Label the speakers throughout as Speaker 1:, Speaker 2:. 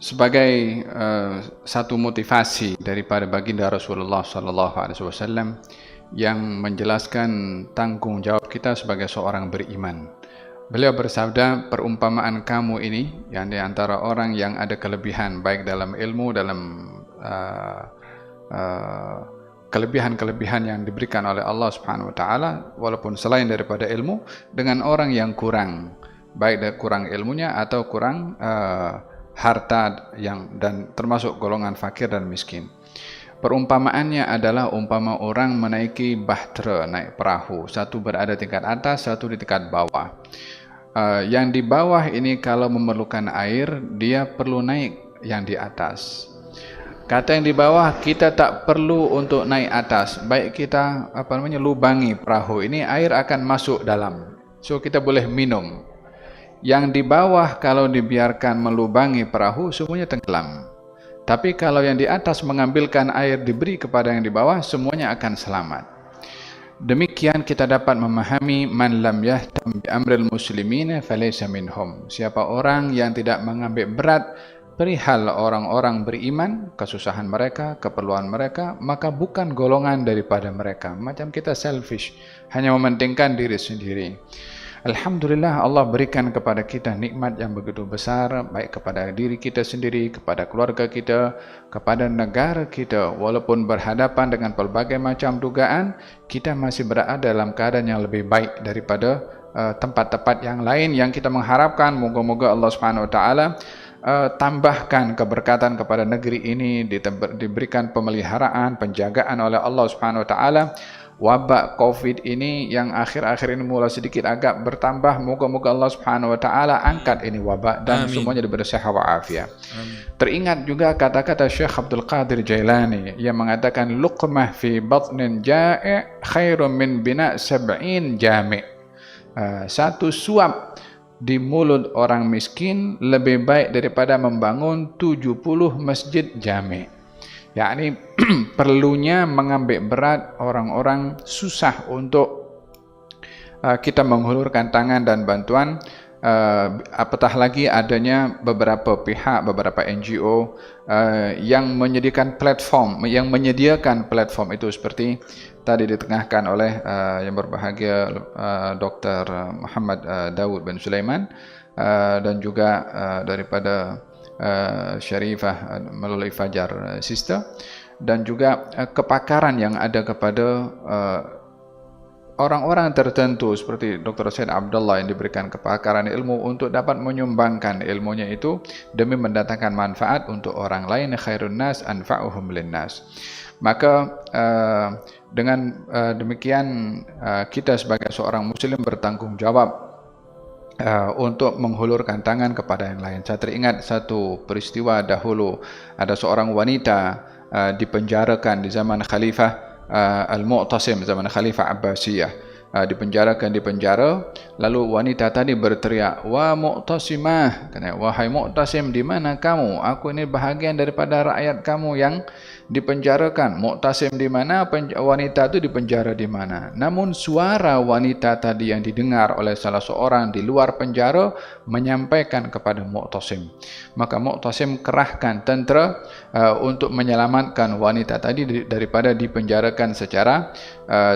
Speaker 1: Sebagai satu motivasi daripada baginda Rasulullah SAW yang menjelaskan tanggung jawab kita sebagai seorang beriman. Beliau bersabda, perumpamaan kamu ini yang di antara orang yang ada kelebihan baik dalam ilmu, dalam kelebihan-kelebihan yang diberikan oleh Allah Subhanahu wa taala walaupun selain daripada ilmu, dengan orang yang kurang, baik kurang ilmunya atau kurang harta dan termasuk golongan fakir dan miskin. Perumpamaannya adalah umpama orang menaiki bahtera, naik perahu, satu berada tingkat atas, satu di tingkat bawah. Yang di bawah ini kalau memerlukan air, dia perlu naik yang di atas. Kata yang di bawah, kita tak perlu untuk naik atas, baik kita lubangi perahu ini, air akan masuk dalam, so kita boleh minum. Yang di bawah kalau dibiarkan melubangi perahu, semuanya tenggelam. Tapi kalau yang di atas mengambilkan air diberi kepada yang di bawah, semuanya akan selamat. Demikian kita dapat memahami man lam yahtam bi amril muslimin falaysa minhum. Siapa orang yang tidak mengambil berat perihal orang-orang beriman, kesusahan mereka, keperluan mereka, maka bukan golongan daripada mereka. Macam kita selfish, hanya mementingkan diri sendiri. Alhamdulillah, Allah berikan kepada kita nikmat yang begitu besar, baik kepada diri kita sendiri, kepada keluarga kita, kepada negara kita. Walaupun berhadapan dengan pelbagai macam dugaan, kita masih berada dalam keadaan yang lebih baik daripada tempat-tempat yang lain yang kita mengharapkan. Moga-moga Allah Subhanahu wa taala tambahkan keberkatan kepada negeri ini, diberikan pemeliharaan, penjagaan oleh Allah Subhanahu wa taala. Wabak Covid ini yang akhir-akhir ini mulai sedikit agak bertambah, moga-moga Allah Subhanahu wa taala angkat ini wabak dan semuanya diberi sehat walafiat. Teringat juga kata-kata Syekh Abdul Qadir Jailani yang mengatakan luqmah fi batnin ja'i' khairun min bina' sab'in jami'. Satu suap di mulut orang miskin lebih baik daripada membangun 70 masjid jami'. Yakni perlunya mengambil berat orang-orang susah untuk kita menghulurkan tangan dan bantuan, apatah lagi adanya beberapa pihak, beberapa NGO yang menyediakan platform itu seperti tadi ditengahkan oleh yang berbahagia Dr. Muhammad Daud bin Sulaiman dan juga daripada Syarifah melalui Fajar Sister, dan juga kepakaran yang ada kepada orang-orang tertentu seperti Dr. Said Abdullah yang diberikan kepakaran ilmu untuk dapat menyumbangkan ilmunya itu demi mendatangkan manfaat untuk orang lain. Khairun nas anfa'uhum linnas. Maka dengan demikian kita sebagai seorang muslim bertanggung jawab untuk menghulurkan tangan kepada yang lain. Saya teringat satu peristiwa dahulu, ada seorang wanita dipenjarakan di zaman Khalifah Al-Mu'tasim, zaman Khalifah Abbasiyah. Dipenjarakan di penjara, lalu wanita tadi berteriak, "Wa Mu'tasimah," katanya, "Wahai Mu'tasim, di mana kamu? Aku ini bahagian daripada rakyat kamu yang dipenjarakan." Mu'tasim di mana? Wanita itu dipenjara di mana? Namun suara wanita tadi yang didengar oleh salah seorang di luar penjara menyampaikan kepada Mu'tasim. Maka Mu'tasim kerahkan tentera untuk menyelamatkan wanita tadi daripada dipenjarakan secara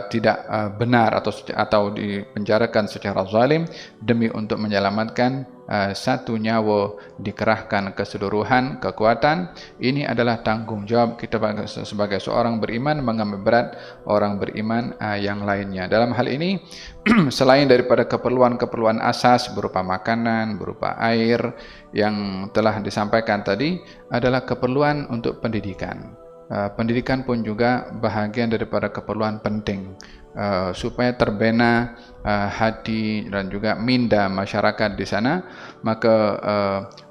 Speaker 1: tidak benar atau dipenjarakan secara zalim, demi untuk menyelamatkan satu nyawa, dikerahkan keseluruhan kekuatan. Ini adalah tanggung jawab kita sebagai seorang beriman, mengambil berat orang beriman yang lainnya. Dalam hal ini selain daripada keperluan-keperluan asas berupa makanan, berupa air yang telah disampaikan tadi, adalah keperluan untuk pendidikan. Pendidikan pun juga bahagian daripada keperluan penting supaya terbina hati dan juga minda masyarakat di sana. Maka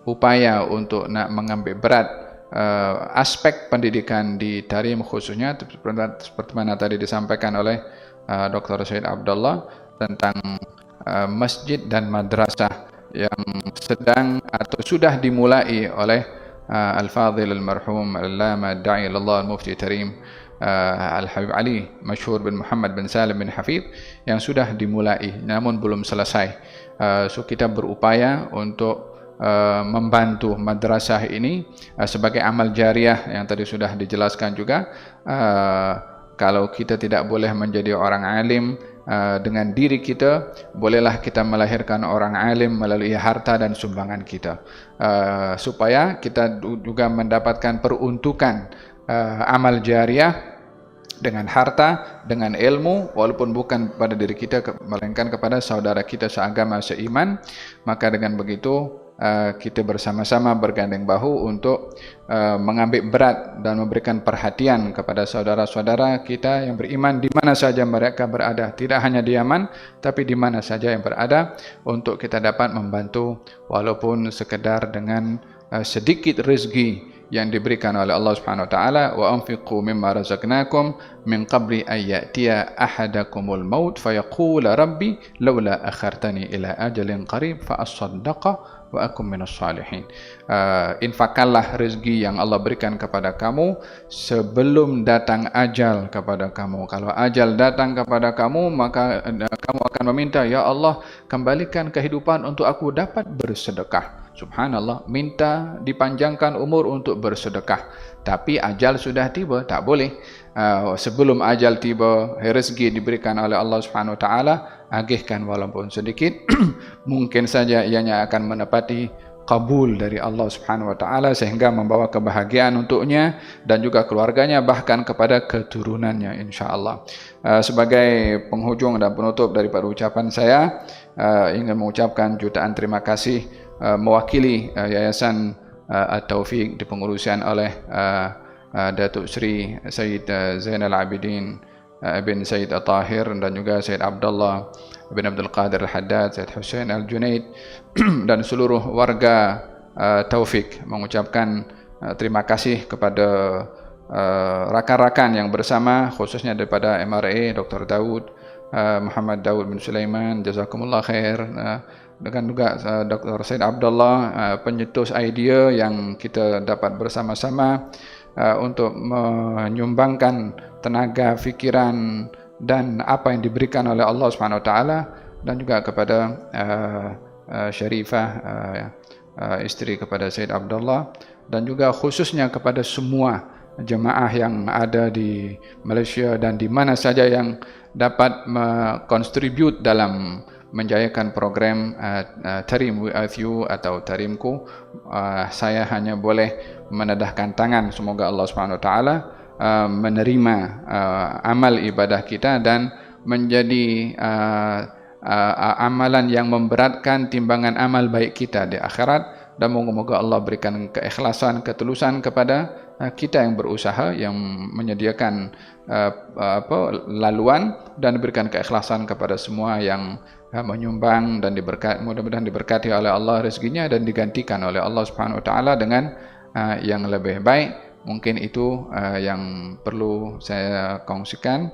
Speaker 1: upaya untuk nak mengambil berat aspek pendidikan di Tarim khususnya seperti mana tadi disampaikan oleh Dr. Said Abdullah tentang masjid dan madrasah yang sedang atau sudah dimulai oleh Al-Fadhil Al-Marhum Al-Allama Da'i Allah Al-Mufti Tarim Al-Habib Ali Masyhur bin Muhammad bin Salim bin Hafidh, yang sudah dimulai namun belum selesai. So kita berupaya untuk membantu madrasah ini sebagai amal jariah yang tadi sudah dijelaskan juga. Kalau kita tidak boleh menjadi orang alim dengan diri kita, bolehlah kita melahirkan orang alim melalui harta dan sumbangan kita, supaya kita juga mendapatkan peruntukan amal jariah dengan harta, dengan ilmu, walaupun bukan pada diri kita melainkan kepada saudara kita seagama, seiman. Maka dengan begitu kita bersama-sama bergandeng bahu untuk mengambil berat dan memberikan perhatian kepada saudara-saudara kita yang beriman di mana saja mereka berada, tidak hanya di Yaman tapi di mana saja yang berada, untuk kita dapat membantu walaupun sekedar dengan sedikit rezeki yang diberikan oleh Allah Subhanahu wa taala. Wa anfiqu mimma razaqnakum min qabli an ya'tiya ahadakumul maut fayaqula rabbi laula akhartani ila ajalin qarib fa asaddaqa wa akum minas salihin. Infakkanlah rezeki yang Allah berikan kepada kamu sebelum datang ajal kepada kamu. Kalau ajal datang kepada kamu, maka kamu akan meminta, ya Allah, kembalikan kehidupan untuk aku dapat bersedekah. Subhanallah, minta dipanjangkan umur untuk bersedekah, tapi ajal sudah tiba, tak boleh. Sebelum ajal tiba, rezeki diberikan oleh Allah Subhanahu wa taala, agihkan walaupun sedikit. Mungkin saja ianya akan menepati kabul dari Allah Subhanahu wa taala sehingga membawa kebahagiaan untuknya dan juga keluarganya, bahkan kepada keturunannya insyaallah. Sebagai penghujung dan penutup daripada ucapan saya, ingin mengucapkan jutaan terima kasih mewakili Yayasan At-Taufiq dipengurusan oleh Datuk Seri Sayyid Zainal Abidin bin Sayyid At-Tahir dan juga Sayyid Abdullah bin Abdul Qadir Al-Haddad, Sayyid Hussein Al-Junaid dan seluruh warga Taufik, mengucapkan terima kasih kepada rakan-rakan yang bersama, khususnya daripada MRA Dr. Daud Muhammad Daud bin Sulaiman, jazakumullah khair, dengan juga Dr. Said Abdullah, penyetus idea yang kita dapat bersama-sama untuk menyumbangkan tenaga, fikiran dan apa yang diberikan oleh Allah Subhanahu wa taala, dan juga kepada Syarifah, isteri kepada Said Abdullah, dan juga khususnya kepada semua jemaah yang ada di Malaysia dan di mana saja yang dapat contribute dalam menjayakan program Tarim with you atau Tarimku. Saya hanya boleh menedahkan tangan, semoga Allah Subhanahu wa taala menerima amal ibadah kita dan menjadi amalan yang memberatkan timbangan amal baik kita di akhirat, dan moga-moga Allah berikan keikhlasan, ketulusan kepada kita yang berusaha, yang menyediakan laluan, dan berikan keikhlasan kepada semua yang menyumbang, dan mudah-mudahan diberkati oleh Allah rezekinya dan digantikan oleh Allah Subhanahu wa taala dengan yang lebih baik. Mungkin itu yang perlu saya kongsikan.